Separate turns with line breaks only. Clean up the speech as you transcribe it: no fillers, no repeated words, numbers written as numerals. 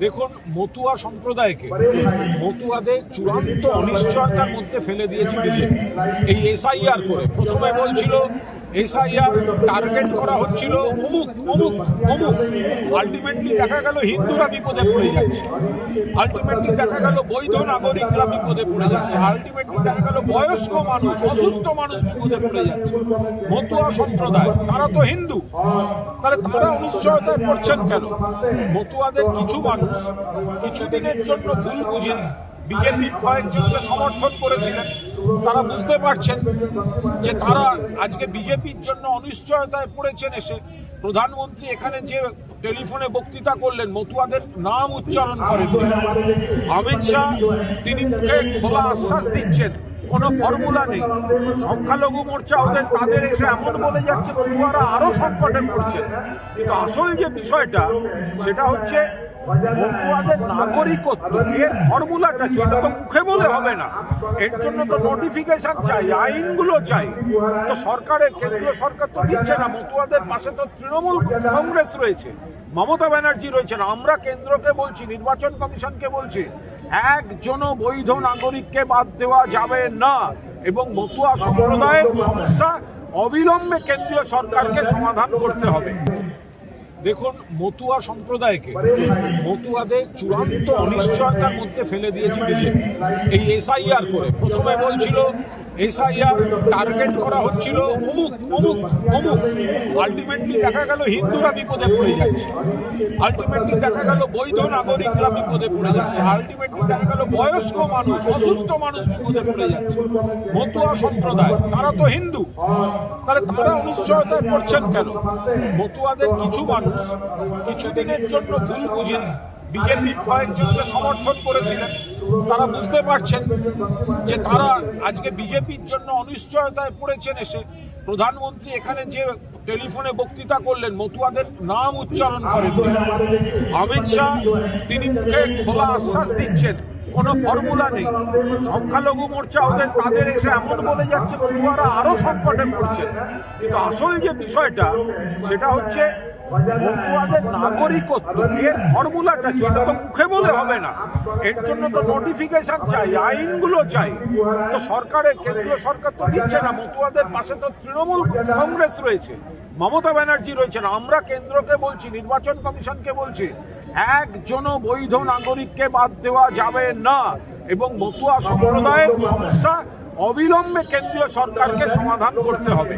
দেখুন, মতুয়া সম্প্রদায়কে মতুয়াদের চূড়ান্ত অনিশ্চয়তার মধ্যে ফেলে দিয়েছে বিজেপি। এই এসআইআর করে প্রথমে বলছিল এসআইআর টার্গেট করা হচ্ছিল অমুক অমুক অমুক, আলটিমেটলি দেখা গেল হিন্দুরা বিপদে পড়ে যাচ্ছে, আলটিমেটলি দেখা গেল বৈধ নাগরিকরা বিপদে পড়ে যাচ্ছে, আলটিমেটলি দেখা গেল বয়স্ক মানুষ, অসুস্থ মানুষ বিপদে পড়ে যাচ্ছে। মতুয়া সম্প্রদায় তারা তো হিন্দু, তাহলে তারা অনিশ্চয়তায় পড়ছেন কেন? মতুয়াদের কিছু মানুষ কিছুদিনের জন্য ভুল বুঝে বিজেপির কয়েকজনকে সমর্থন করেছিলেন। তারা বুঝতে পারছেন যে তারা আজকে বিজেপির জন্য অনিশ্চয়তায় পড়েছেন। এসে প্রধানমন্ত্রী এখানে যে টেলিফোনে বক্তৃতা করলেন, মতুয়াদের নাম উচ্চারণ করেন। অমিত শাহ তিনি মুখে খোলা আশ্বাস দিচ্ছেন কোনো ফর্মুলা নেই। সংখ্যালঘু মোর্চা তাদের এসে এমন বলে যাচ্ছে মতুয়ারা আরো সংকটে পড়ছেন। কিন্তু আসল যে বিষয়টা সেটা হচ্ছে মতুয়াদের নাগরিকত্ব, এর ফর্মুলাটা কি? এটা তো মুখে বলে হবে না, এর জন্য তো নোটিফিকেশন চাই, আইনগুলো চাই। তো সরকারের, কেন্দ্রীয় সরকার তো দিচ্ছে না। মতুয়াদের পাশে তো তৃণমূল কংগ্রেস রয়েছে, মমতা ব্যানার্জি রয়েছেন। আমরা কেন্দ্রকে বলছি, নির্বাচন কমিশনকে বলছি, একজনও বৈধ নাগরিককে বাদ দেওয়া যাবে না এবং মতুয়া সম্প্রদায়ের সমস্যা অবিলম্বে কেন্দ্রীয় সরকারকে সমাধান করতে হবে। দেখুন, মতুয়া সম্প্রদায়কে মতুয়াদের চূড়ান্ত অনিশ্চয়তার মধ্যে ফেলে দিয়েছে বিজেপি। এই এসআইআর করে প্রথমে বলছিল এসআইআর টার্গেট করা হচ্ছিল অমুক অমুক অমুক, আলটিমেটলি দেখা গেল হিন্দুরা বিপদে পড়ে যাচ্ছে, আলটিমেটলি দেখা গেল বৈধ নাগরিকরা বিপদে পড়ে যাচ্ছে, আলটিমেটলি দেখা গেল বয়স্ক মানুষ, অসুস্থ মানুষ বিপদে পড়ে যাচ্ছে। মতুয়া সম্প্রদায় তারা তো হিন্দু, তাহলে তারা অনিশ্চয়তায় পড়ছেন কেন? মতুয়াদের কিছু মানুষ কিছুদিনের জন্য ভুল বুঝে বিজেপির কয়েকজনকে সমর্থন করেছিলেন। তারা বুঝতে পারছেন যে তারা আজকে বিজেপির জন্য অনিশ্চয়তায় পড়েছেন। এসে প্রধানমন্ত্রী এখানে যে টেলিফোনে বক্তৃতা করলেন, মতুয়াদের নাম উচ্চারণ করেন। অমিত শাহ তিনি মুখে খোলা আশ্বাস দিচ্ছেন কোনো ফর্মুলা নেই। সংখ্যালঘু মোর্চা তাদের এসে এমন বলে যাচ্ছে মতুয়ারা আরো সংকটে পড়ছেন। কিন্তু আসল যে বিষয়টা সেটা হচ্ছে মতুয়াদের নাগরিকত্ব, এর ফর্মুলাটা কি? এটা তো মুখে বলে হবে না, এর জন্য তো নোটিফিকেশন চাই, আইনগুলো চাই। তো সরকারের, কেন্দ্রীয় সরকার তো দিচ্ছে না। মতুয়াদের পাশে তো তৃণমূল কংগ্রেস রয়েছে, মমতা ব্যানার্জি রয়েছেন। আমরা কেন্দ্রকে বলছি, নির্বাচন কমিশনকে বলছি, একজনও বৈধ নাগরিককে বাদ দেওয়া যাবে না এবং মতুয়া সম্প্রদায়ের সমস্যা অবিলম্বে কেন্দ্রীয় সরকারকে সমাধান করতে হবে।